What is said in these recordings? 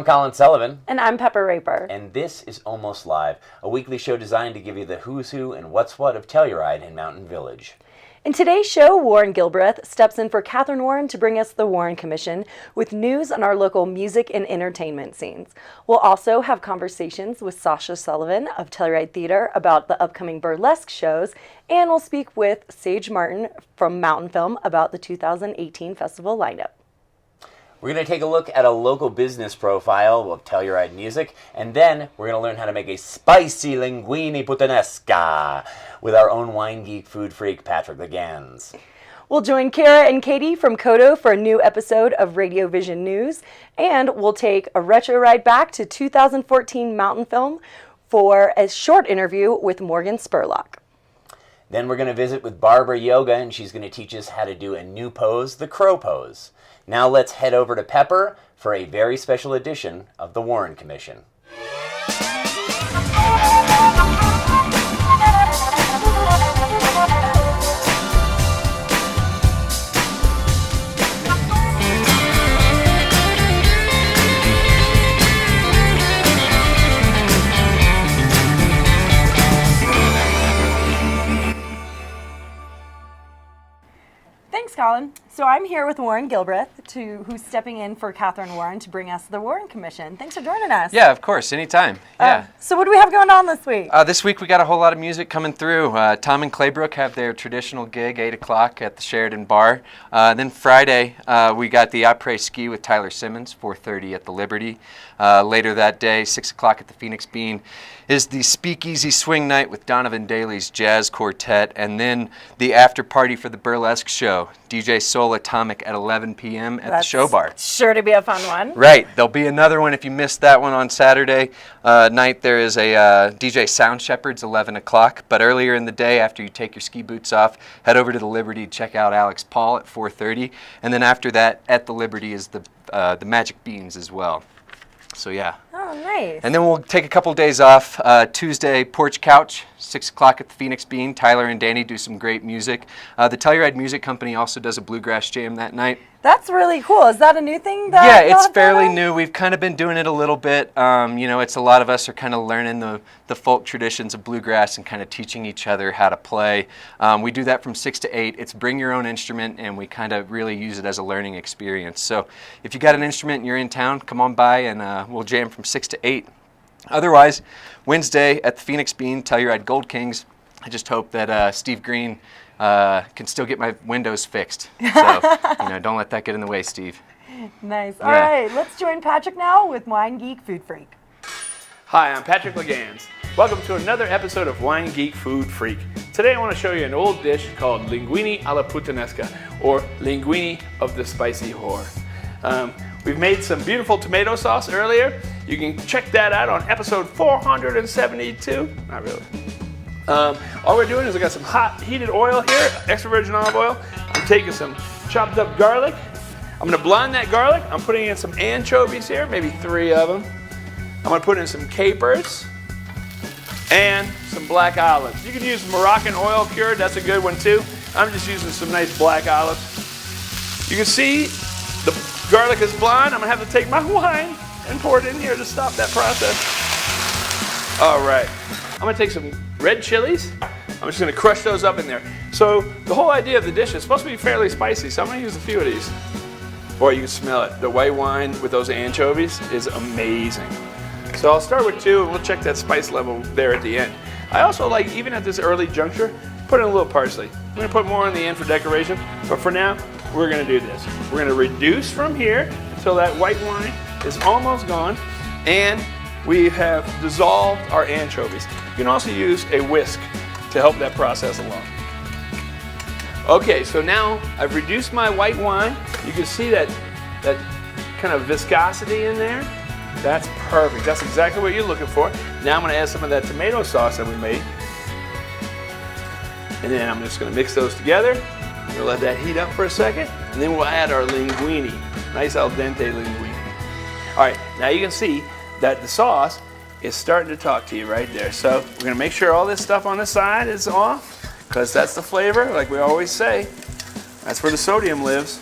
I'm Colin Sullivan. And I'm Pepper Raper. And this is Almost Live, a weekly show designed to give you the who's who and what's what of Telluride in Mountain Village. In today's show, Warren Gilbreth steps in for Catherine Warren to bring us the Warren Commission with news on our local music and entertainment scenes. We'll also have conversations with Sasha Sullivan of Telluride Theater about the upcoming burlesque shows, and we'll speak with Sage Martin from Mountainfilm about the 2018 festival lineup. We're going to take a look at a local business profile of Telluride music, and then we're going to learn how to make a spicy linguine puttanesca with our own wine geek food freak, Patrick Legans. We'll join Kara and Katie from KOTO for a new episode of Radiovision News, and we'll take a retro ride back to 2014 Mountainfilm for a short interview with Morgan Spurlock. Then we're going to visit with Barbara Yoga, and she's going to teach us how to do a new pose, the crow pose. Now let's head over to Pepper for a very special edition of the Warren Commission. Thanks, Colin. So I'm here with Warren Gilbreth, who's stepping in for Catherine Warren to bring us the Warren Commission. Thanks for joining us. Yeah, of course, anytime. Yeah. So what do we have going on this week? This week we got a whole lot of music coming through. Tom and Claybrook have their traditional gig, 8 o'clock at the Sheridan Bar. Then Friday we got the Après Ski with Tyler Simmons, 4:30 at the Liberty. Later that day, 6 o'clock at the Phoenix Bean, is the Speakeasy Swing Night with Donovan Daly's Jazz Quartet, and then the after party for the Burlesque show, DJ Soul Atomic at 11 p.m. at the Show Bar. Sure to be a fun one. Right. There'll be another one if you missed that one on Saturday night. There is a DJ Sound Shepherds, 11 o'clock. But earlier in the day, after you take your ski boots off, head over to the Liberty, check out Alex Paul at 4:30. And then after that, at the Liberty is the Magic Beans as well. So yeah. Oh, nice. And then we'll take a couple days off. Tuesday, Porch Couch, 6 o'clock at the Phoenix Bean. Tyler and Danny do some great music. The Telluride Music Company also does a bluegrass jam that night. That's really cool. Is that a new thing? Yeah, it's fairly new. We've kind of been doing it a little bit. It's a lot of us are kind of learning the folk traditions of bluegrass and kind of teaching each other how to play. We do that from 6 to 8. It's bring your own instrument, and we kind of really use it as a learning experience. So if you got an instrument and you're in town, come on by and we'll jam from 6 to 8. Otherwise, Wednesday at the Phoenix Bean, Telluride Gold Kings. I just hope that Steve Green can still get my windows fixed. So, don't let that get in the way, Steve. Nice. All right, let's join Patrick now with Wine Geek Food Freak. Hi, I'm Patrick Legans. Welcome to another episode of Wine Geek Food Freak. Today I want to show you an old dish called linguine alla puttanesca, or linguine of the spicy whore. We've made some beautiful tomato sauce earlier. You can check that out on episode 472. Not really. All we're doing is I got some hot heated oil here, extra virgin olive oil. I'm taking some chopped up garlic. I'm going to blend that garlic. I'm putting in some anchovies here, maybe 3 of them. I'm going to put in some capers and some black olives. You can use Moroccan oil cured, that's a good one too. I'm just using some nice black olives. You can see the garlic is blonde. I'm going to have to take my wine and pour it in here to stop that process. All right. I'm going to take some red chilies. I'm just going to crush those up in there. So the whole idea of the dish is supposed to be fairly spicy, so I'm going to use a few of these. Boy, you can smell it. The white wine with those anchovies is amazing. So I'll start with 2, and we'll check that spice level there at the end. I also like, even at this early juncture, put in a little parsley. I'm going to put more in the end for decoration, but for now, we're going to do this. We're going to reduce from here until that white wine is almost gone, and we have dissolved our anchovies. You can also use a whisk to help that process along. Okay, so now I've reduced my white wine. You can see that kind of viscosity in there. That's perfect. That's exactly what you're looking for. Now I'm going to add some of that tomato sauce that we made. And then I'm just going to mix those together. We'll let that heat up for a second. And then we'll add our linguine. Nice al dente linguine. All right, now you can see that the sauce is starting to talk to you right there. So we're going to make sure all this stuff on the side is off, because that's the flavor, like we always say. That's where the sodium lives.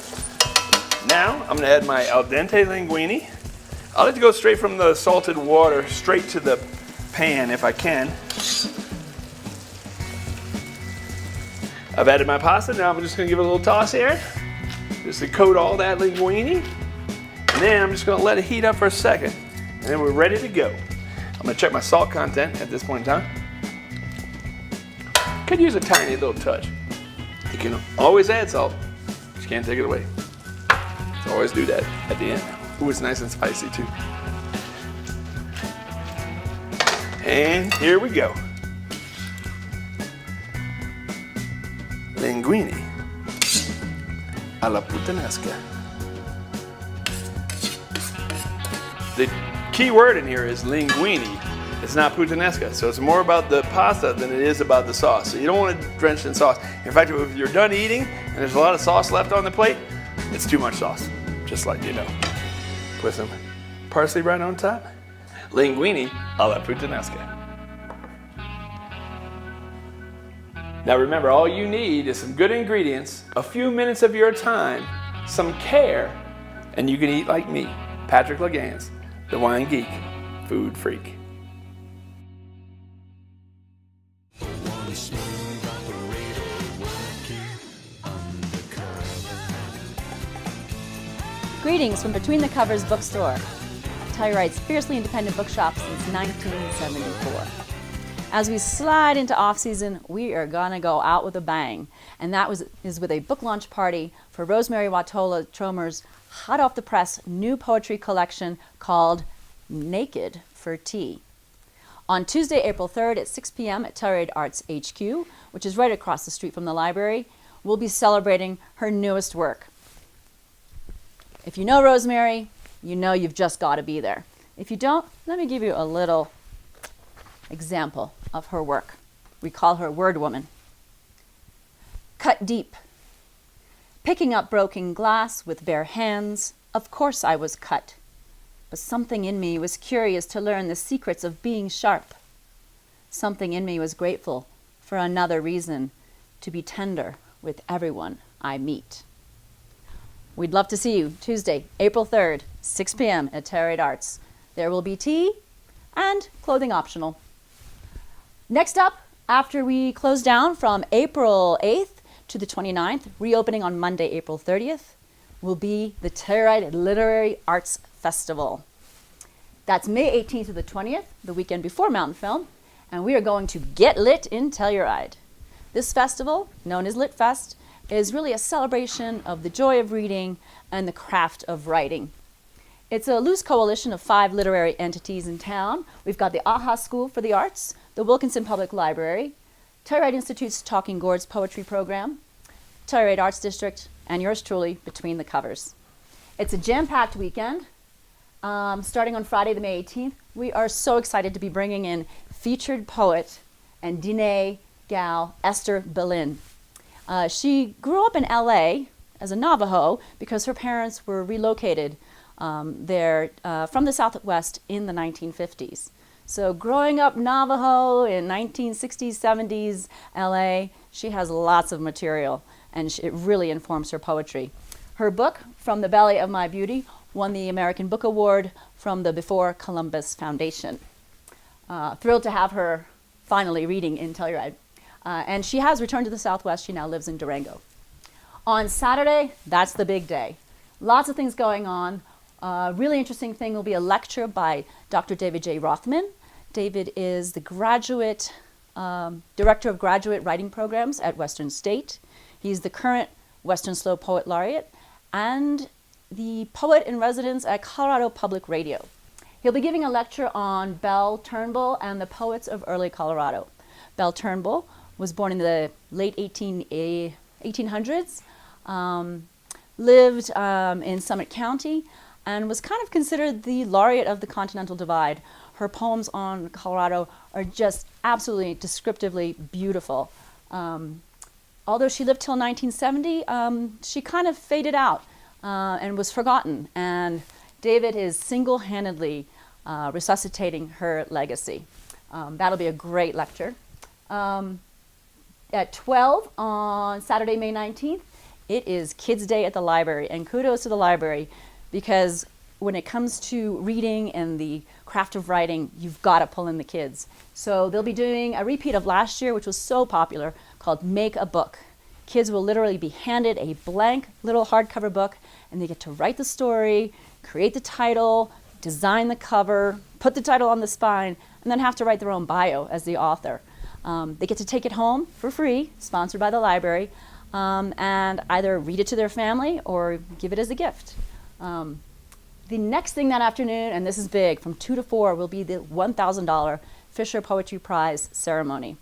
Now I'm going to add my al dente linguine. I like to go straight from the salted water straight to the pan if I can. I've added my pasta. Now I'm just going to give it a little toss here, just to coat all that linguine. And then I'm just going to let it heat up for a second. And then we're ready to go. I'm going to check my salt content at this point in time. Could use a tiny little touch. You can always add salt, but you can't take it away. So always do that at the end. Ooh, it's nice and spicy too. And here we go. Linguine alla puttanesca. The key word in here is linguine. It's not puttanesca, so it's more about the pasta than it is about the sauce. So you don't want to drench in sauce. In fact, if you're done eating and there's a lot of sauce left on the plate, it's too much sauce, just like you know. Put some parsley right on top. Linguine alla puttanesca. Now remember, all you need is some good ingredients, a few minutes of your time, some care, and you can eat like me, Patrick Legans, the wine geek, food freak. Greetings from Between the Covers bookstore, Telluride's fiercely independent bookshop since 1974. As we slide into off-season, we are gonna go out with a bang, and that is with a book launch party for Rosemary Watola Tromer's hot off the press new poetry collection called Naked for Tea. On Tuesday, April 3rd at 6 p.m. at Telluride Arts HQ, which is right across the street from the library, we'll be celebrating her newest work. If you know Rosemary, you know you've just got to be there. If you don't, let me give you a little example of her work. We call her Word Woman. Cut deep. Picking up broken glass with bare hands, of course I was cut. But something in me was curious to learn the secrets of being sharp. Something in me was grateful for another reason to be tender with everyone I meet. We'd love to see you Tuesday, April 3rd, 6 p.m. at Telluride Arts. There will be tea and clothing optional. Next up, after we close down from April 8th to the 29th, reopening on Monday, April 30th, will be the Telluride Literary Arts Festival. That's May 18th to the 20th, the weekend before Mountainfilm, and we are going to get lit in Telluride. This festival, known as Lit Fest, is really a celebration of the joy of reading and the craft of writing. It's a loose coalition of 5 literary entities in town. We've got the AHA School for the Arts, the Wilkinson Public Library, Telluride Institute's Talking Gourds Poetry Program, Telluride Arts District, and yours truly, Between the Covers. It's a jam-packed weekend, starting on Friday, the May 18th. We are so excited to be bringing in featured poet and Diné gal Esther Berlin. She grew up in LA as a Navajo because her parents were relocated there from the Southwest in the 1950s. So growing up Navajo in 1960s, 70s LA, she has lots of material and it really informs her poetry. Her book, From the Belly of My Beauty, won the American Book Award from the Before Columbus Foundation. Thrilled to have her finally reading in Telluride. And she has returned to the Southwest. She now lives in Durango. On Saturday, that's the big day. Lots of things going on. Really interesting thing will be a lecture by Dr. David J. Rothman. David is the graduate, director of graduate writing programs at Western State. He's the current Western Slow Poet Laureate and the poet in residence at Colorado Public Radio. He'll be giving a lecture on Belle Turnbull and the poets of early Colorado. Belle Turnbull was born in the late 1800s, lived in Summit County, and was kind of considered the laureate of the Continental Divide. Her poems on Colorado are just absolutely descriptively beautiful. Although she lived till 1970, she kind of faded out and was forgotten. And David is single-handedly resuscitating her legacy. That'll be a great lecture. At 12 on Saturday, May 19th, it is Kids Day at the library. And kudos to the library because when it comes to reading and the craft of writing, you've got to pull in the kids. So they'll be doing a repeat of last year, which was so popular, called Make a Book. Kids will literally be handed a blank little hardcover book, and they get to write the story, create the title, design the cover, put the title on the spine, and then have to write their own bio as the author. They get to take it home for free, sponsored by the library, and either read it to their family or give it as a gift. The next thing that afternoon, and this is big, from 2 to 4, will be the $1,000 Fisher Poetry Prize ceremony.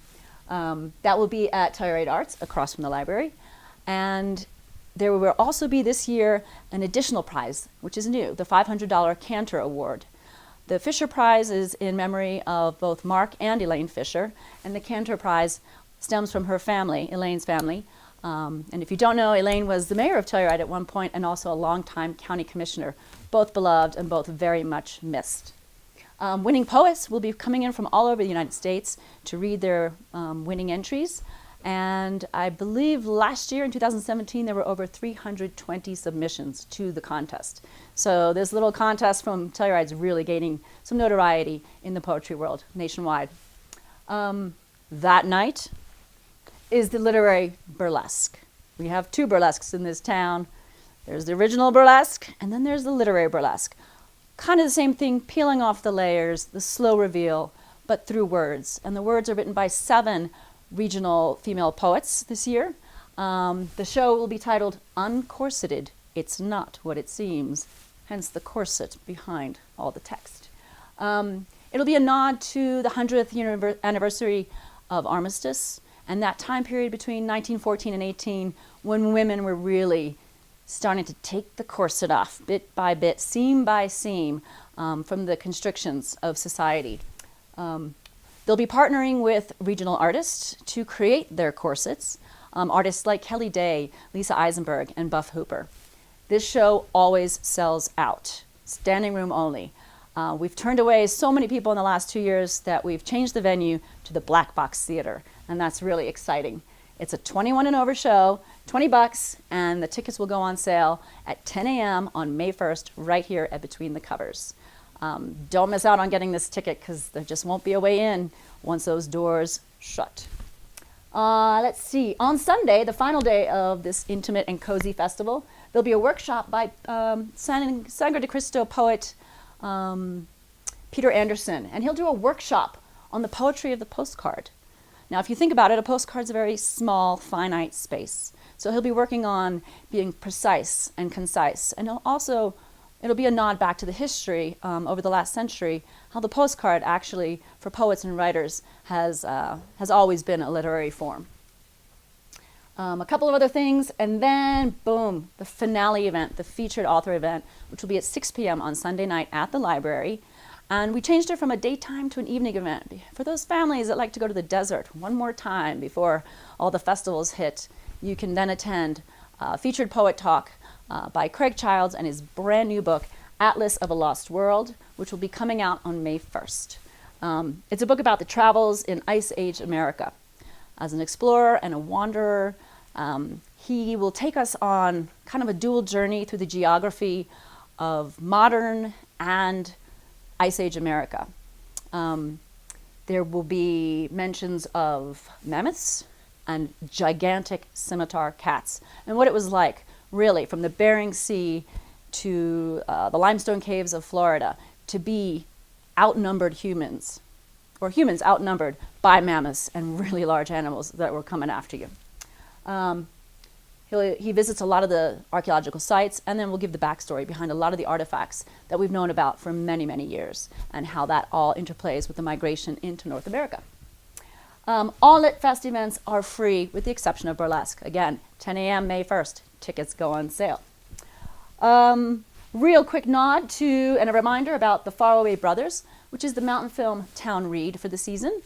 That will be at Telluride Arts, across from the library. And there will also be this year an additional prize, which is new, the $500 Cantor Award. The Fisher Prize is in memory of both Mark and Elaine Fisher, and the Cantor Prize stems from her family, Elaine's family. And if you don't know, Elaine was the mayor of Telluride at one point and also a longtime county commissioner, both beloved and both very much missed. Winning poets will be coming in from all over the United States to read their winning entries. And I believe last year in 2017, there were over 320 submissions to the contest. So this little contest from Telluride is really gaining some notoriety in the poetry world nationwide. That night is the literary burlesque. We have 2 burlesques in this town. There's the original burlesque, and then there's the literary burlesque. Kind of the same thing, peeling off the layers, the slow reveal, but through words. And the words are written by 7 regional female poets this year. The show will be titled Uncorseted, It's Not What It Seems, hence the corset behind all the text. It'll be a nod to the 100th anniversary of Armistice, and that time period between 1914 and 18 when women were really starting to take the corset off bit by bit, seam by seam, from the constrictions of society. They'll be partnering with regional artists to create their corsets, artists like Kelly Day, Lisa Eisenberg, and Buff Hooper. This show always sells out, standing room only. We've turned away so many people in the last 2 years that we've changed the venue to the Black Box Theater, and that's really exciting. It's a 21 and over show, $20, and the tickets will go on sale at 10 a.m. on May 1st, right here at Between the Covers. Don't miss out on getting this ticket because there just won't be a way in once those doors shut. Let's see, on Sunday, the final day of this intimate and cozy festival, there'll be a workshop by Sangre de Cristo poet Peter Anderson, and he'll do a workshop on the poetry of the postcard. Now, if you think about it, a postcard's a very small, finite space. So he'll be working on being precise and concise. And it'll be a nod back to the history over the last century, how the postcard actually, for poets and writers, has always been a literary form. A couple of other things, and then, boom, the finale event, the featured author event, which will be at 6 p.m. on Sunday night at the library. And we changed it from a daytime to an evening event. For those families that like to go to the desert one more time before all the festivals hit, you can then attend a featured poet talk by Craig Childs and his brand new book, Atlas of a Lost World, which will be coming out on May 1st. It's a book about the travels in Ice Age America. As an explorer and a wanderer, he will take us on kind of a dual journey through the geography of modern and Ice Age America. There will be mentions of mammoths and gigantic scimitar cats, and what it was like, really, from the Bering Sea to the limestone caves of Florida, to be outnumbered humans, or humans outnumbered by mammoths and really large animals that were coming after you. He visits a lot of the archaeological sites, and then we'll give the backstory behind a lot of the artifacts that we've known about for many, many years, and how that all interplays with the migration into North America. All Lit Fest events are free, with the exception of Burlesque. Again, 10 a.m. May 1st. Tickets go on sale. Real quick nod to, and a reminder about the Faraway Brothers, which is the Mountainfilm town read for the season.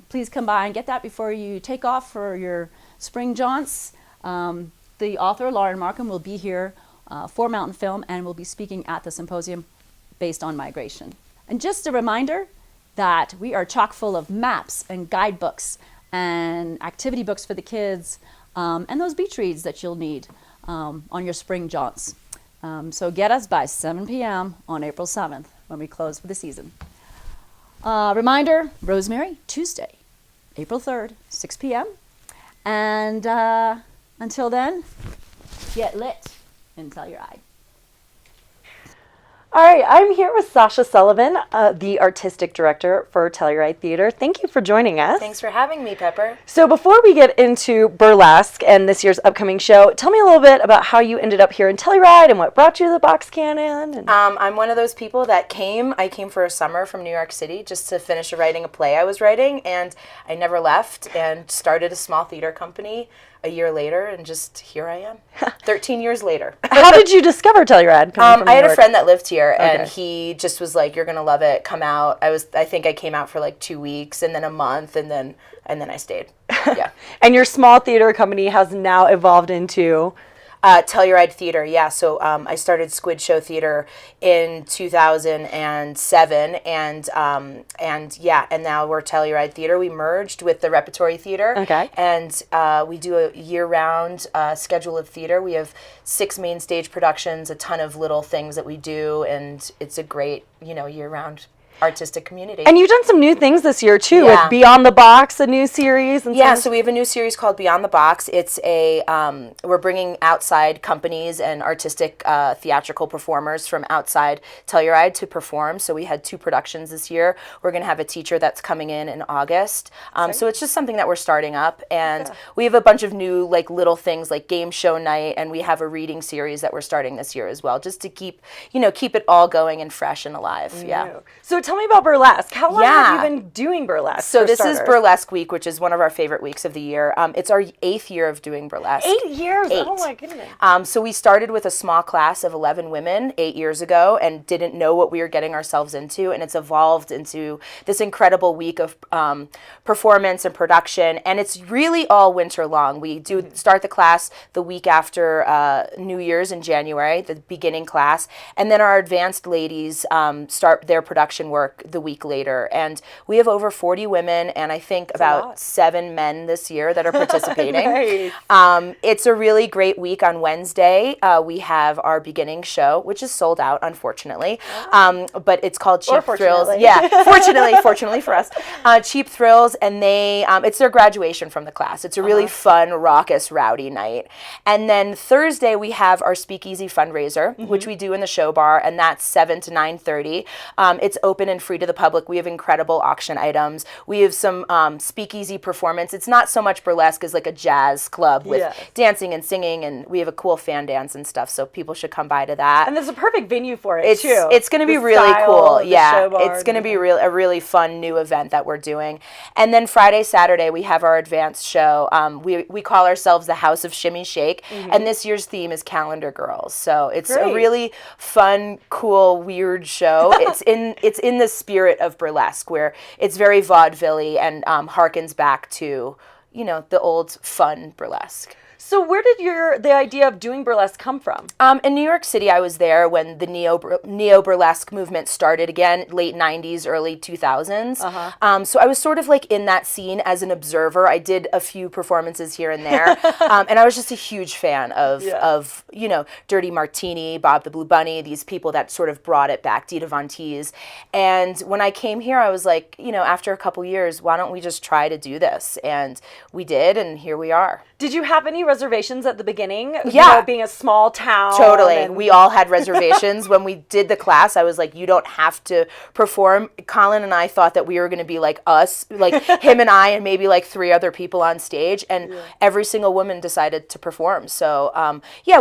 Please come by and get that before you take off for your spring jaunts. The author, Lauren Markham, will be here for Mountainfilm and will be speaking at the symposium based on migration. And just a reminder that we are chock full of maps and guidebooks and activity books for the kids, and those beach reads that you'll need on your spring jaunts. So get us by 7 p.m. on April 7th when we close for the season. Reminder, Rosemary, Tuesday, April 3rd, 6 p.m. And until then, get lit in Telluride. All right, I'm here with Sasha Sullivan, the artistic director for Telluride Theater. Thank you for joining us. Thanks for having me, Pepper. So before we get into Burlesque and this year's upcoming show, tell me a little bit about how you ended up here in Telluride and what brought you to the Box Cannon. And I'm one of those people that I came for a summer from New York City just to finish writing a play I was writing, and I never left and started a small theater company a year later, and just here I am, 13 years later. How did you discover Telluride? I had a friend that lived here, and he just was like, "You're gonna love it. Come out." I think I came out for like 2 weeks, and then a month, and then I stayed. Yeah. And your small theater company has now evolved into Telluride Theater, yeah. So I started Squid Show Theater in 2007, and now we're Telluride Theater. We merged with the Repertory Theater, and we do a year-round schedule of theater. We have 6 main stage productions, a ton of little things that we do, and it's a great, year-round artistic community. And you've done some new things this year too, Yeah. with Beyond the Box, a new series. And So we have a new series called Beyond the Box. It's we're bringing outside companies and artistic theatrical performers from outside Telluride to perform. So we had 2 productions this year. We're going to have a teacher that's coming in August. So it's just something that we're starting up, and we have a bunch of new little things like game show night, and we have a reading series that we're starting this year as well, just to keep it all going and fresh and alive. Yeah. So tell me about Burlesque. How long have you been doing Burlesque? So this is Burlesque Week, which is one of our favorite weeks of the year. It's our 8th year of doing Burlesque. 8 years? 8. Oh my goodness. So we started with a small class of 11 women 8 years ago and didn't know what we were getting ourselves into, and it's evolved into this incredible week of performance and production, and it's really all winter long. We do start the class the week after New Year's in January, the beginning class, and then our advanced ladies start their production work the week later, and we have over 40 women and I think about 7 men this year that are participating. Nice. It's a really great week. On Wednesday we have our beginning show, which is sold out, unfortunately, but it's called Cheap Thrills. Yeah, fortunately for us, Cheap Thrills, and it's their graduation from the class. It's a really fun, raucous, rowdy night. And then Thursday we have our Speakeasy fundraiser, which we do in the show bar, and that's 7 to 9:30. It's open and free to the public. We have incredible auction items. We have some speakeasy performance. It's not so much burlesque as like a jazz club with dancing and singing, and we have a cool fan dance and stuff, so people should come by to that. And there's a perfect venue for it too. It's going to be really cool. Yeah, it's going to be a really fun new event that we're doing. And then Friday, Saturday, we have our advanced show. We call ourselves the House of Shimmy Shake, and this year's theme is Calendar Girls. So it's a really fun, cool, weird show. It's in the spirit of burlesque, where it's very vaudeville-y and harkens back to, the old fun burlesque. So where did the idea of doing burlesque come from? In New York City, I was there when the neo-burlesque movement started again, late 90s, early 2000s. So I was sort of like in that scene as an observer. I did a few performances here and there, and I was just a huge fan of Dirty Martini, Bob the Blue Bunny, these people that sort of brought it back, Dita Von Teese. And when I came here, I was like, after a couple years, why don't we just try to do this? And we did, and here we are. Did you have any reservations at the beginning? Yeah. Being a small town. Totally. We all had reservations. When we did the class, I was like, you don't have to perform. Colin and I thought that we were going to be like us, like him and I and maybe like 3 other people on stage, and every single woman decided to perform. So,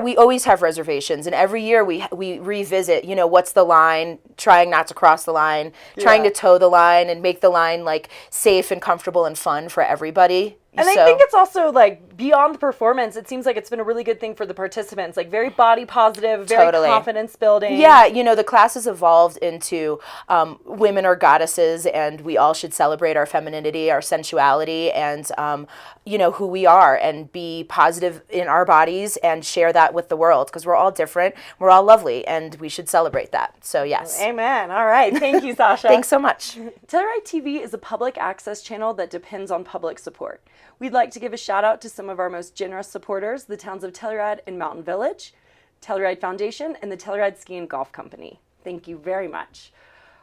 we always have reservations, and every year we revisit, what's the line, trying not to cross the line, trying to toe the line and make the line like safe and comfortable and fun for everybody. And I think it's also like beyond the performance, it seems like it's been a really good thing for the participants, like very body positive, very confidence building. Yeah, the class has evolved into women are goddesses, and we all should celebrate our femininity, our sensuality, and who we are, and be positive in our bodies and share that with the world, because we're all different, we're all lovely, and we should celebrate that. So yes. Amen. All right. Thank you, Sasha. Thanks so much. Telluride TV is a public access channel that depends on public support. We'd like to give a shout out to some of our most generous supporters, the towns of Telluride and Mountain Village. Telluride Foundation, and the Telluride Ski and Golf Company. Thank you very much.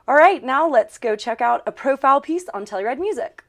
All right, now let's go check out a profile piece on Telluride Music.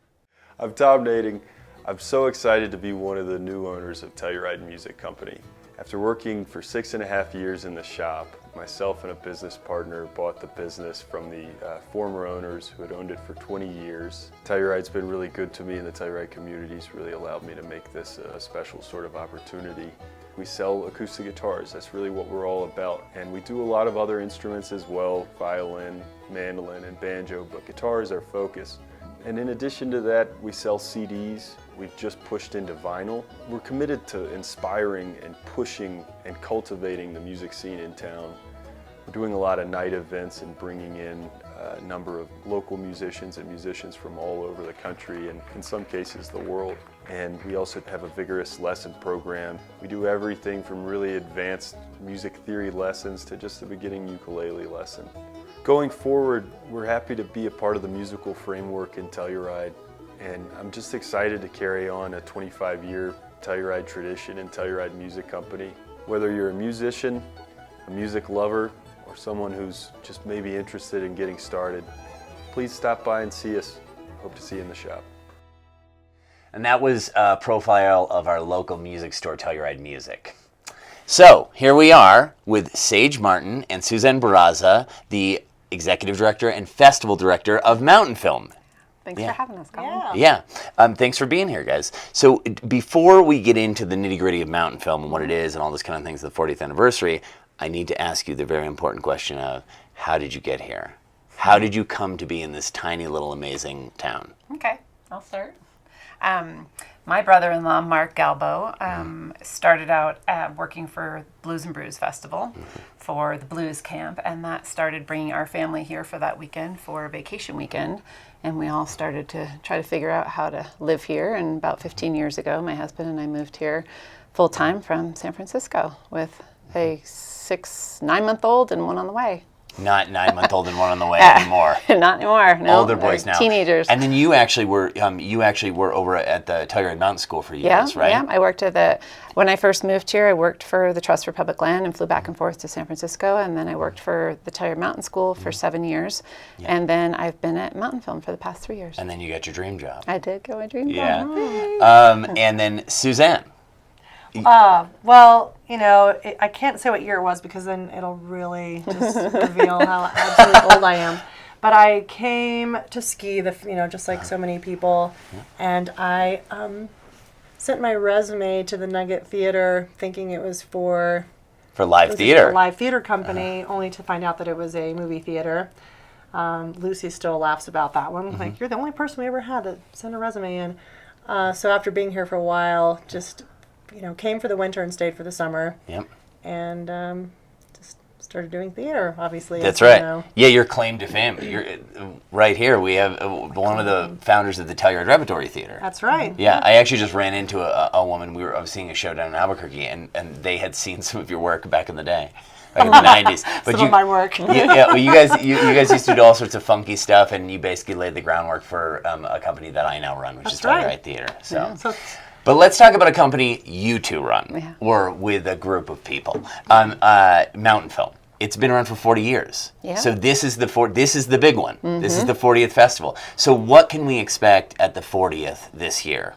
I'm Tom Nading. I'm so excited to be one of the new owners of Telluride Music Company. After working for 6.5 years in the shop, myself and a business partner bought the business from the former owners who had owned it for 20 years. Telluride's been really good to me, and the Telluride community's really allowed me to make this a special sort of opportunity. We sell acoustic guitars, that's really what we're all about. And we do a lot of other instruments as well, violin, mandolin, and banjo, but guitar is our focus. And in addition to that, we sell CDs. We've just pushed into vinyl. We're committed to inspiring and pushing and cultivating the music scene in town. We're doing a lot of night events and bringing in a number of local musicians and musicians from all over the country and in some cases the world. And we also have a vigorous lesson program. We do everything from really advanced music theory lessons to just the beginning ukulele lesson. Going forward, we're happy to be a part of the musical framework in Telluride, and I'm just excited to carry on a 25-year Telluride tradition in Telluride Music Company. Whether you're a musician, a music lover, or someone who's just maybe interested in getting started, please stop by and see us. Hope to see you in the shop. And that was a profile of our local music store, Telluride Music. So here we are with Sage Martin and Suzanne Barraza, the Executive Director and Festival Director of Mountainfilm. Thanks for having us, Colin. Yeah. Thanks for being here, guys. So before we get into the nitty-gritty of Mountainfilm and what it is and all this kind of things, the 40th anniversary, I need to ask you the very important question of, how did you get here? How did you come to be in this tiny little amazing town? Okay, I'll start. My brother-in-law, Mark Galbo, started out working for Blues and Brews Festival for the blues camp, and that started bringing our family here for that weekend, for a vacation weekend, and we all started to try to figure out how to live here. And about 15 years ago, my husband and I moved here full-time from San Francisco with a 9-month-old and one on the way. Not 9-month-old and one on the way anymore. Not anymore. No, older boys now. Teenagers. And then you actually were over at the Telluride Mountain School for years, right? Yeah, I worked when I first moved here, I worked for the Trust for Public Land and flew back and forth to San Francisco, and then I worked for the Telluride Mountain School for 7 years, and then I've been at Mountainfilm for the past 3 years. And then you got your dream job. I did get my dream job. Yeah. And then Suzanne. Well, I can't say what year it was because then it'll really just reveal how absolutely old I am. But I came to ski, just like so many people, and I sent my resume to the Nugget Theater thinking it was for live theater. A live theater company, only to find out that it was a movie theater. Lucy still laughs about that one. Like, you're the only person we ever had to send a resume in. So after being here for a while, just came for the winter and stayed for the summer. Yep. And just started doing theater, obviously. That's right. Yeah, your claim to fame. You're right here. We have one of the founders of the Telluride Repertory Theater. That's right. Yeah, I actually just ran into a woman. I was seeing a show down in Albuquerque, and they had seen some of your work back in the day. Back in the 90s. But some of my work. Well, you guys used to do all sorts of funky stuff, and you basically laid the groundwork for a company that I now run, which is Telluride Theater. So. Yeah. But let's talk about a company you two run, or with a group of people. Mountainfilm. It's been around for 40 years. Yeah. So this is the big one. This is the 40th festival. So what can we expect at the 40th this year?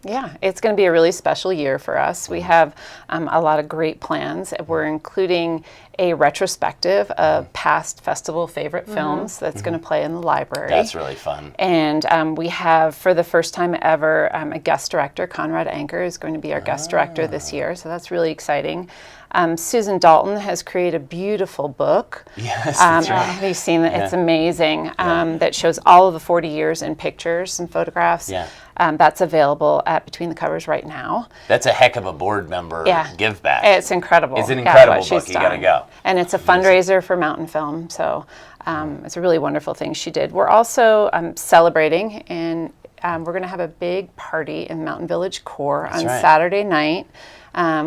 Yeah, it's going to be a really special year for us. We have a lot of great plans. We're including a retrospective of past festival favorite films that's going to play in the library. That's really fun. And we have, for the first time ever, a guest director. Conrad Anker is going to be our guest director this year, so that's really exciting. Susan Dalton has created a beautiful book. Yes, that's right. Have you seen it? It's amazing. That shows all of the 40 years in pictures and photographs. Yeah. That's available at Between the Covers right now. That's a heck of a board member give back. It's incredible. It's an incredible book. She's You got to go. And it's a fundraiser for Mountainfilm, so it's a really wonderful thing she did. We're also celebrating, and we're going to have a big party in Mountain Village Core on Saturday night.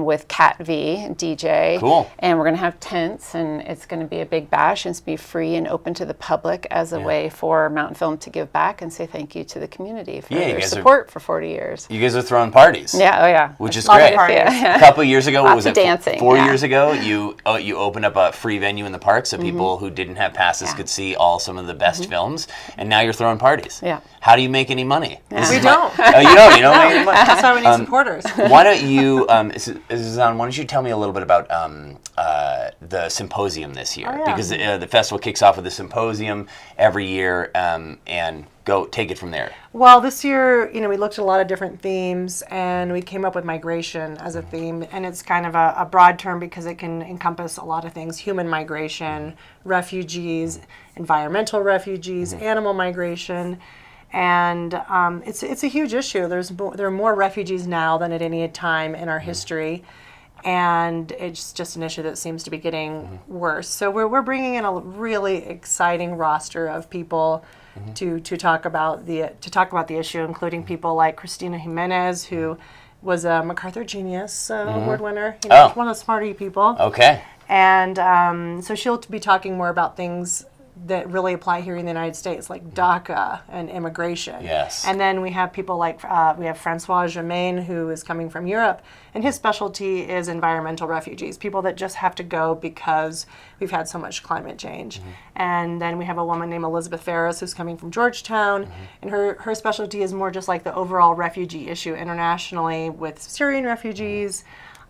with Cat V, DJ. Cool. And we're going to have tents, and it's going to be a big bash, and it's going to be free and open to the public as a way for Mountainfilm to give back and say thank you to the community for their support for 40 years. You guys are throwing parties. Yeah, oh yeah. Which is great. Yeah. A couple of years ago, what was it? Dancing. 4 years ago, you opened up a free venue in the park so people who didn't have passes could see some of the best films, and now you're throwing parties. Yeah. How do you make any money? We don't. You don't make any money. That's why we need supporters. Why don't you, Suzanne, why don't you tell me a little bit about the symposium this year? Oh, yeah. Because the festival kicks off with a symposium every year, and take it from there. Well, this year, we looked at a lot of different themes, and we came up with migration as a theme, and it's kind of a broad term because it can encompass a lot of things: human migration, refugees, environmental refugees, animal migration. And it's a huge issue. There are more refugees now than at any time in our history, and it's just an issue that seems to be getting worse. So we're bringing in a really exciting roster of people to talk about the issue, including people like Cristina Jimenez, who was a MacArthur Genius Award winner. One of the smarter people. Okay. And so she'll be talking more about things that really apply here in the United States, like DACA and immigration. Yes. And then we have people like, we have Francois Germain, who is coming from Europe, and his specialty is environmental refugees, people that just have to go because we've had so much climate change. And then we have a woman named Elizabeth Ferris, who's coming from Georgetown, and her specialty is more just like the overall refugee issue internationally with Syrian refugees.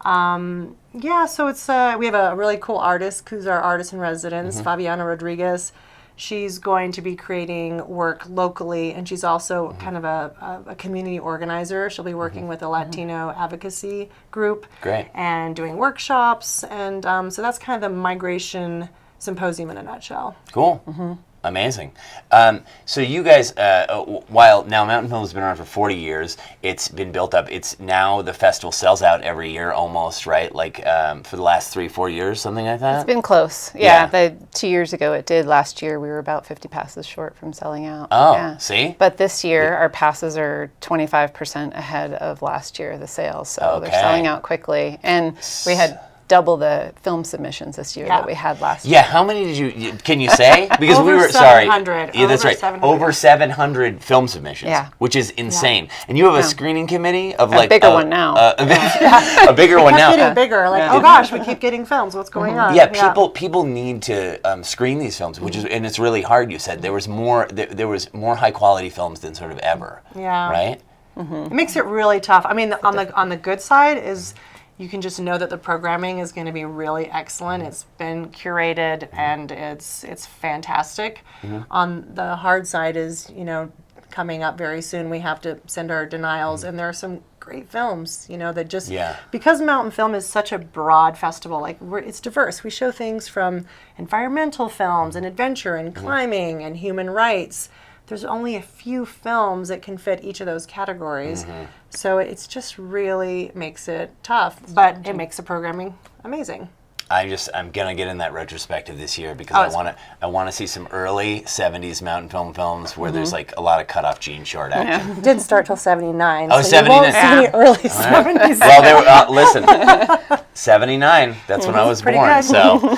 So it's we have a really cool artist who's our artist in residence, Fabiana Rodriguez. She's going to be creating work locally, and she's also kind of a community organizer. She'll be working with a Latino advocacy group. Great. And doing workshops, and so that's kind of the migration symposium in a nutshell. Cool. Amazing. So you guys, while now Mountainfilm has been around for 40 years, it's been built up. It's now the festival sells out every year almost, right? Like for the last 3-4 years, something like that? It's been close. Yeah. 2 years ago it did. Last year we were about 50 passes short from selling out. Oh, yeah. See? But this year our passes are 25% ahead of last year, the sales. So they're selling out quickly. And we had double the film submissions this year that we had last year. Yeah, how many did you, can you say? Because Over we were, 700. Yeah, that's right. 700. Over 700 film submissions, which is insane. And you have a screening committee of a bigger one now. A bigger one now. Getting bigger, like, oh gosh, we keep getting films, what's going on? Yeah, people need to screen these films, which is, and it's really hard, you said. There was more high quality films than sort of ever. Yeah. Right? It makes it really tough. I mean, on the good side is you can just know that the programming is going to be really excellent. It's been curated and it's fantastic. On the hard side is, coming up very soon, we have to send our denials, and there are some great films, that just, because Mountainfilm is such a broad festival, like it's diverse. We show things from environmental films and adventure and climbing and human rights. There's only a few films that can fit each of those categories. So it's just really makes it tough, but it makes the programming amazing. I'm gonna get in that retrospective this year because I want to see some early 70s Mountainfilm films where there's like a lot of cut off jean short action. It didn't start till 79. Oh, so 79. You won't see any early 70s. Well, they were, listen, 79. That's when I was born. Good. So,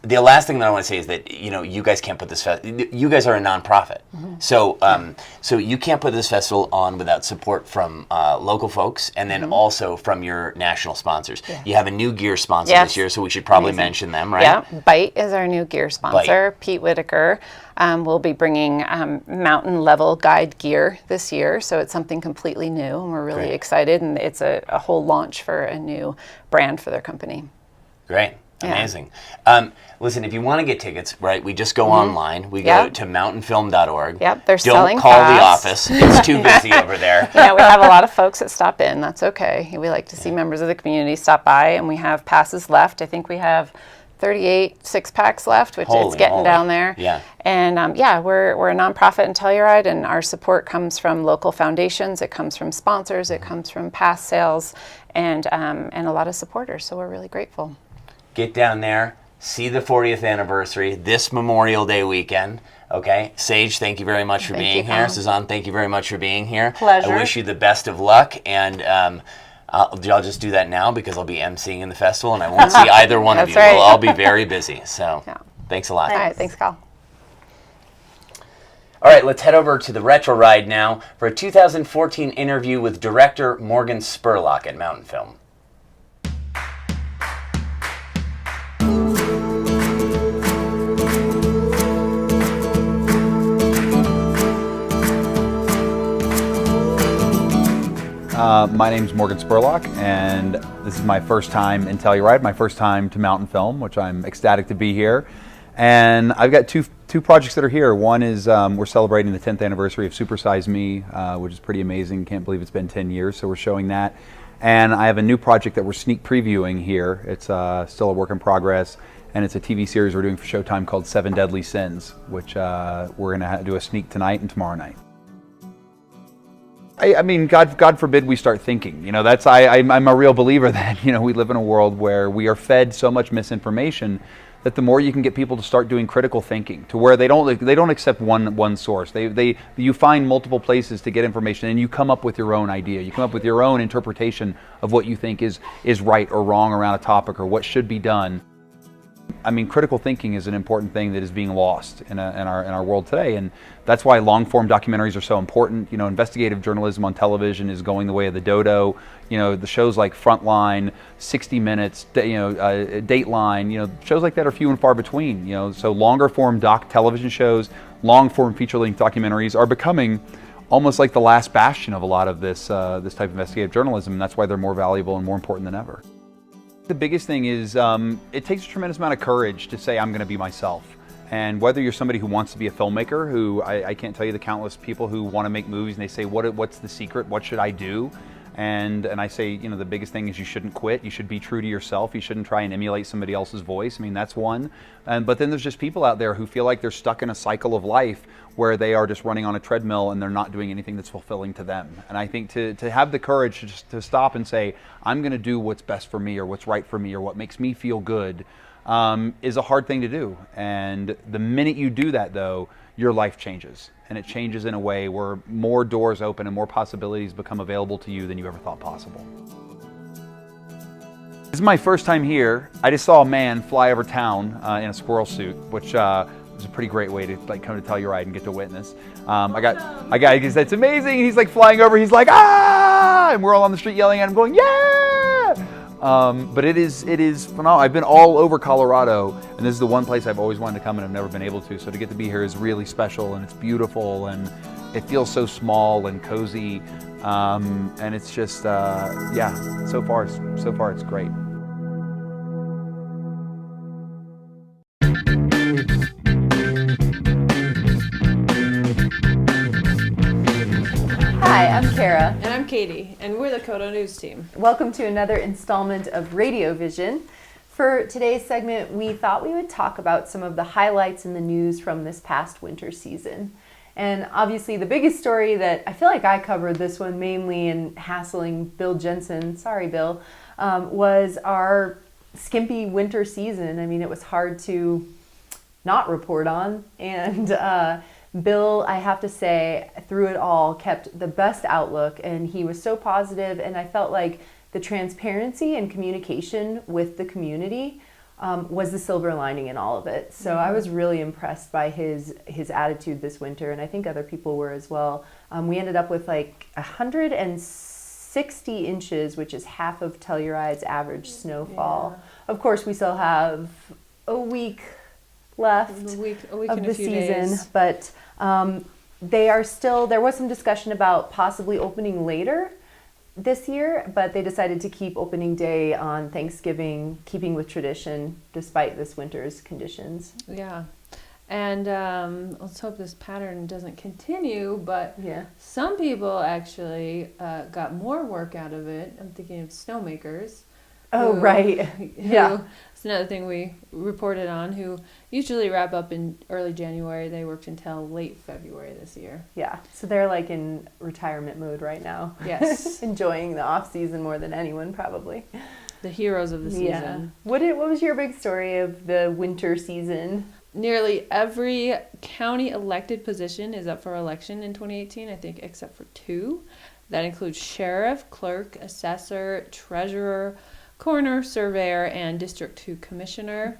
the last thing that I want to say is that you guys can't put this you guys are a nonprofit, so you can't put this festival on without support from local folks and then also from your national sponsors. You have a new gear sponsor this year, so we should probably mention them, right? Yeah, Bite is our new gear sponsor. Pete Whitaker will be bringing mountain level guide gear this year, so it's something completely new, and we're really excited. And it's a whole launch for a new brand for their company. Great. Amazing. Listen, if you want to get tickets, right, we just go online. We go to mountainfilm.org. Yep, they're selling Don't call the fast. office. It's too busy over there. Yeah, we have a lot of folks that stop in. That's okay. We like to see members of the community stop by, and we have passes left. I think we have 38 six-packs left, which it's getting down there. Yeah. And we're a nonprofit in Telluride, and our support comes from local foundations. It comes from sponsors. It comes from pass sales, and a lot of supporters. So we're really grateful. Get down there, see the 40th anniversary this Memorial Day weekend. Okay, Sage, thank you very much for being here. Suzanne, thank you very much for being here. Pleasure. I wish you the best of luck, and I'll just do that now because I'll be emceeing in the festival, and I won't see either one of you. right. We'll all be very busy. So, thanks a lot. All right, thanks, Kyle. All right, let's head over to the Retro Ride now for a 2014 interview with director Morgan Spurlock at Mountainfilm. My name's Morgan Spurlock, and this is my first time in Telluride, my first time to Mountainfilm, which I'm ecstatic to be here. And I've got two projects that are here. One is we're celebrating the 10th anniversary of Super Size Me, which is pretty amazing. Can't believe it's been 10 years, so we're showing that. And I have a new project that we're sneak previewing here. It's still a work in progress, and it's a TV series we're doing for Showtime called 7 Deadly Sins, which we're going to do a sneak tonight and tomorrow night. I mean, God forbid we start thinking. You know, I'm a real believer that, you know, we live in a world where we are fed so much misinformation that the more you can get people to start doing critical thinking, to where they don't accept one source. You find multiple places to get information, and you come up with your own idea. You come up with your own interpretation of what you think is right or wrong around a topic or what should be done. I mean, critical thinking is an important thing that is being lost in our world today, and that's why long-form documentaries are so important. You know, investigative journalism on television is going the way of the dodo. You know, the shows like Frontline, 60 Minutes, Dateline, you know, shows like that are few and far between. You know, so longer-form television shows, long-form feature-length documentaries are becoming almost like the last bastion of a lot of this type of investigative journalism, and that's why they're more valuable and more important than ever. The biggest thing is it takes a tremendous amount of courage to say I'm going to be myself. And whether you're somebody who wants to be a filmmaker, who I can't tell you the countless people who want to make movies and they say, what's the secret? What should I do? And I say, you know, the biggest thing is you shouldn't quit. You should be true to yourself. You shouldn't try and emulate somebody else's voice. I mean, that's one. But then there's just people out there who feel like they're stuck in a cycle of life where they are just running on a treadmill and they're not doing anything that's fulfilling to them. And I think to have the courage to stop and say, I'm going to do what's best for me or what's right for me or what makes me feel good is a hard thing to do. And the minute you do that, though, your life changes. And it changes in a way where more doors open and more possibilities become available to you than you ever thought possible. This is my first time here. I just saw a man fly over town in a squirrel suit, which was a pretty great way to come to Telluride and get to witness. I got, it's amazing. He's like flying over. He's like, ah! And we're all on the street yelling at him, going, yeah! But it is phenomenal. I've been all over Colorado, and this is the one place I've always wanted to come and I've never been able to. So to get to be here is really special, and it's beautiful, and it feels so small and cozy, and it's just, yeah. So far it's great. Hi, I'm Kara. And I'm Katie, and we're the KOTO News team. Welcome to another installment of Radiovision. For today's segment, we thought we would talk about some of the highlights in the news from this past winter season. And obviously the biggest story that I feel like I covered this one mainly in hassling Bill Jensen, sorry Bill, was our skimpy winter season. I mean, it was hard to not report on, and Bill, I have to say, through it all, kept the best outlook, and he was so positive, and I felt like the transparency and communication with the community was the silver lining in all of it. So I was really impressed by his attitude this winter, and I think other people were as well. We ended up with like 160 inches, which is half of Telluride's average snowfall. Yeah. Of course, we still have a week left a week of and the a few season, days. but they are still, there was some discussion about possibly opening later this year, but they decided to keep opening day on Thanksgiving, keeping with tradition despite this winter's conditions. Yeah. And let's hope this pattern doesn't continue, but yeah, some people actually got more work out of it. I'm thinking of snowmakers. Oh, right. Yeah. It's another thing we reported on, who usually wrap up in early January. They worked until late February this year. Yeah. So they're like in retirement mode right now. Yes. Enjoying the off season more than anyone, probably. The heroes of the season. Yeah. What was your big story of the winter season? Nearly every county elected position is up for election in 2018, I think, except for 2. That includes sheriff, clerk, assessor, treasurer, coroner, surveyor, and District 2 commissioner.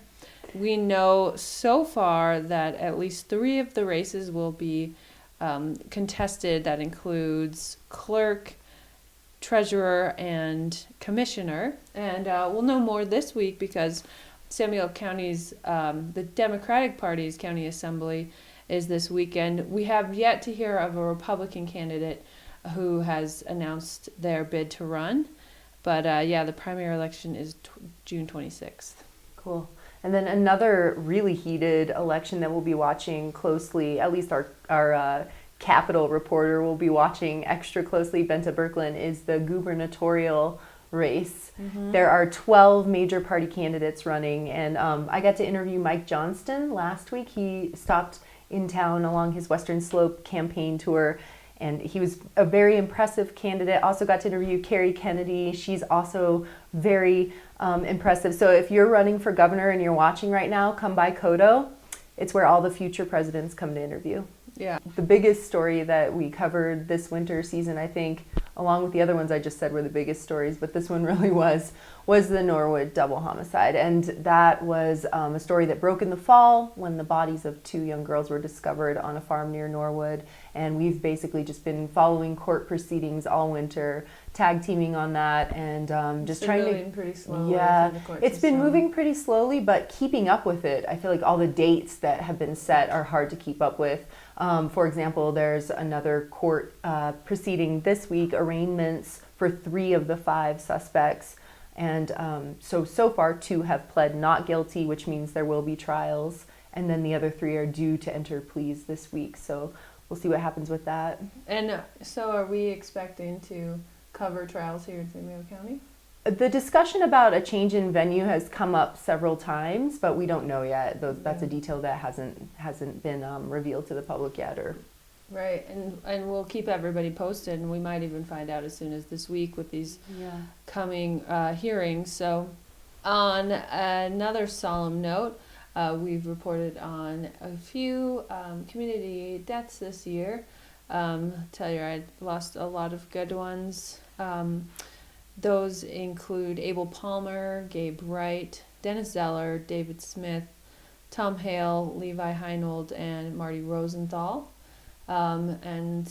We know so far that at least 3 of the races will be contested. That includes clerk, treasurer, and commissioner. And we'll know more this week because Samuel County's, the Democratic Party's county assembly is this weekend. We have yet to hear of a Republican candidate who has announced their bid to run. But yeah, the primary election is June 26th. Cool. And then another really heated election that we'll be watching closely, at least our Capitol reporter will be watching extra closely, Benta Birkeland, is the gubernatorial race. There are 12 major party candidates running, and I got to interview Mike Johnston last week. He stopped in town along his Western Slope campaign tour, and he was a very impressive candidate. Also got to interview Carrie Kennedy. She's also very impressive. So if you're running for governor and you're watching right now, come by KOTO. It's where all the future presidents come to interview. Yeah. The biggest story that we covered this winter season, I think, along with the other ones I just said were the biggest stories, but this one really was the Norwood double homicide. And that was a story that broke in the fall when the bodies of 2 young girls were discovered on a farm near Norwood. And we've basically just been following court proceedings all winter, tag teaming on that, and just trying to... moving pretty slowly. Yeah, it's been moving pretty slowly, but keeping up with it. I feel like all the dates that have been set are hard to keep up with. For example, there's another court proceeding this week, arraignments for 3 of the 5 suspects. And so far 2 have pled not guilty, which means there will be trials. And then the other 3 are due to enter pleas this week. So we'll see what happens with that. And so are we expecting to cover trials here in Samuel County? The discussion about a change in venue has come up several times, but we don't know yet. That's a detail that hasn't been revealed to the public yet. Right, and we'll keep everybody posted, and we might even find out as soon as this week with these coming hearings. So on another solemn note, we've reported on a few community deaths this year. Telluride lost a lot of good ones. Those include Abel Palmer, Gabe Wright, Dennis Zeller, David Smith, Tom Hale, Levi Heinold, and Marty Rosenthal. And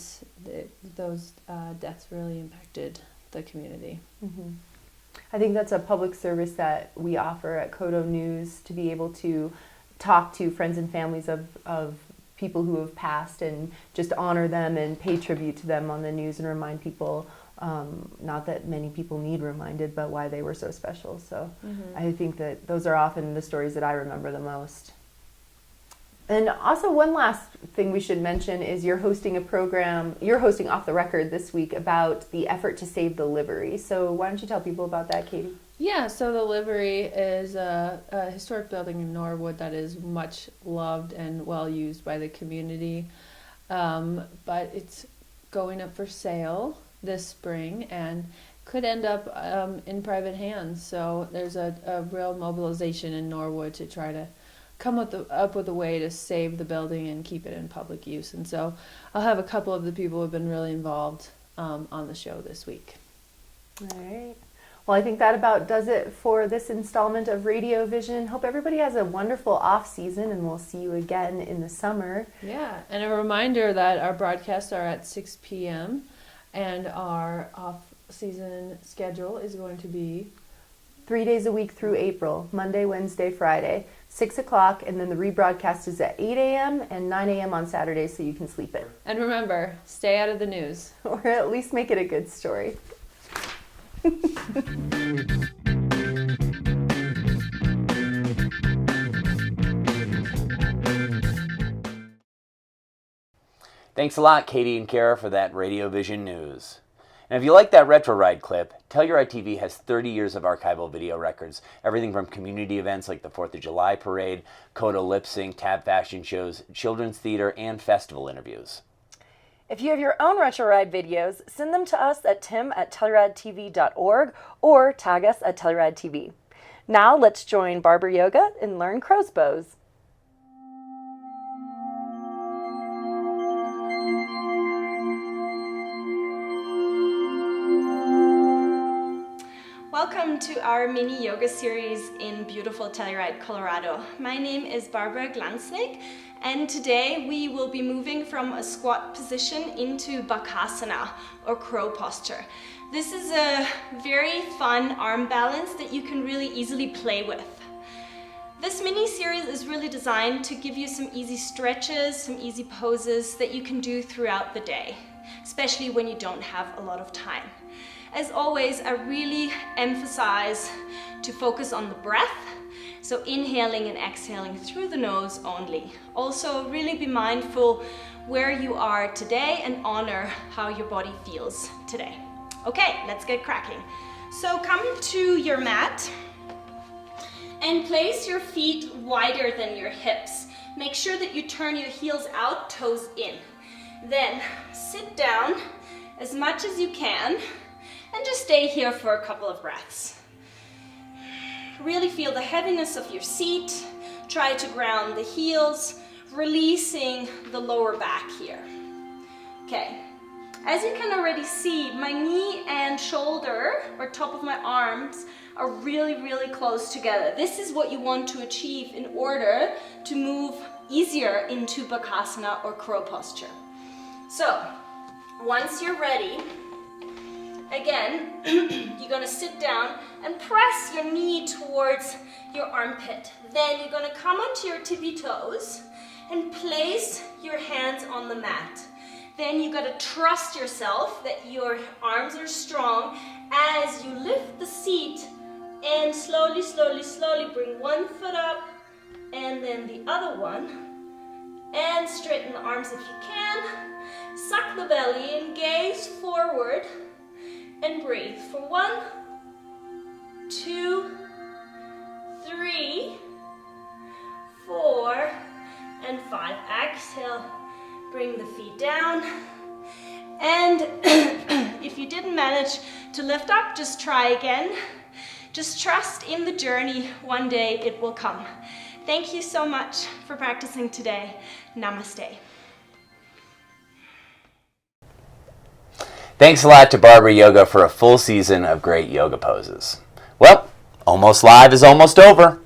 those deaths really impacted the community. I think that's a public service that we offer at KOTO News, to be able to talk to friends and families of people who have passed and just honor them and pay tribute to them on the news and remind people, not that many people need reminded, but why they were so special. So I think that those are often the stories that I remember the most. And also, one last thing we should mention is you're hosting Off the Record this week about the effort to save the livery. So why don't you tell people about that, Katie? Yeah, so the livery is a historic building in Norwood that is much loved and well used by the community. But it's going up for sale this spring and could end up in private hands. So there's a real mobilization in Norwood to try to come up with a way to save the building and keep it in public use. And so I'll have a couple of the people who have been really involved on the show this week. All right. Well, I think that about does it for this installment of Radiovision. Hope everybody has a wonderful off season, and we'll see you again in the summer. Yeah, and a reminder that our broadcasts are at 6 p.m. and our off-season schedule is going to be 3 days a week through April, Monday, Wednesday, Friday, 6 o'clock, and then the rebroadcast is at 8 a.m. and 9 a.m. on Saturdays, so you can sleep in. And remember, stay out of the news. Or at least make it a good story. Thanks a lot, Katie and Kara, for that Radiovision news. And if you like that Retro Ride clip, Telluride TV has 30 years of archival video records. Everything from community events like the 4th of July parade, KOTO lip sync, tab fashion shows, children's theater, and festival interviews. If you have your own Retro Ride videos, send them to us at tim@tellurideTV.org or tag us at Telluride TV. Now let's join Barber Yoga and learn crow's bows. welcome to our mini yoga series in beautiful Telluride, Colorado. My name is Barbara Glansnick, and today we will be moving from a squat position into Bakasana, or crow posture. This is a very fun arm balance that you can really easily play with. This mini series is really designed to give you some easy stretches, some easy poses that you can do throughout the day, especially when you don't have a lot of time. As always, I really emphasize to focus on the breath, so inhaling and exhaling through the nose only. Also, really be mindful where you are today and honor how your body feels today. Okay, let's get cracking. So come to your mat and place your feet wider than your hips. Make sure that you turn your heels out, toes in. Then sit down as much as you can and just stay here for a couple of breaths. Really feel the heaviness of your seat. Try to ground the heels, releasing the lower back here. Okay, as you can already see, my knee and shoulder, or top of my arms, are really, really close together. This is what you want to achieve in order to move easier into Bakasana or crow posture. So, once you're ready, again, you're gonna sit down and press your knee towards your armpit. Then you're gonna come onto your tippy toes and place your hands on the mat. Then you gotta trust yourself that your arms are strong as you lift the seat and slowly, slowly, slowly bring one foot up and then the other one. And straighten the arms if you can. Suck the belly and gaze forward. And breathe for 1, 2, 3, 4, and 5. Exhale, bring the feet down. And if you didn't manage to lift up, just try again. Just trust in the journey. One day it will come. Thank you so much for practicing today. Namaste. Thanks a lot to Barbara Yoga for a full season of great yoga poses. Well, Almost Live is almost over.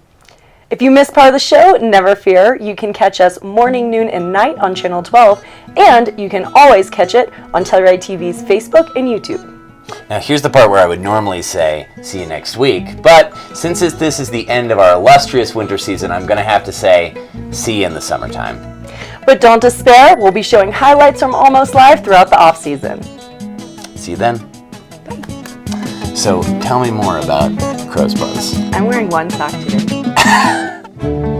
If you missed part of the show, never fear. You can catch us morning, noon, and night on Channel 12, and you can always catch it on Telluride TV's Facebook and YouTube. Now here's the part where I would normally say, see you next week, but since this is the end of our illustrious winter season, I'm going to have to say, see you in the summertime. But don't despair, we'll be showing highlights from Almost Live throughout the off-season. See you then. So tell me more about crow's buzz. I'm wearing one sock today.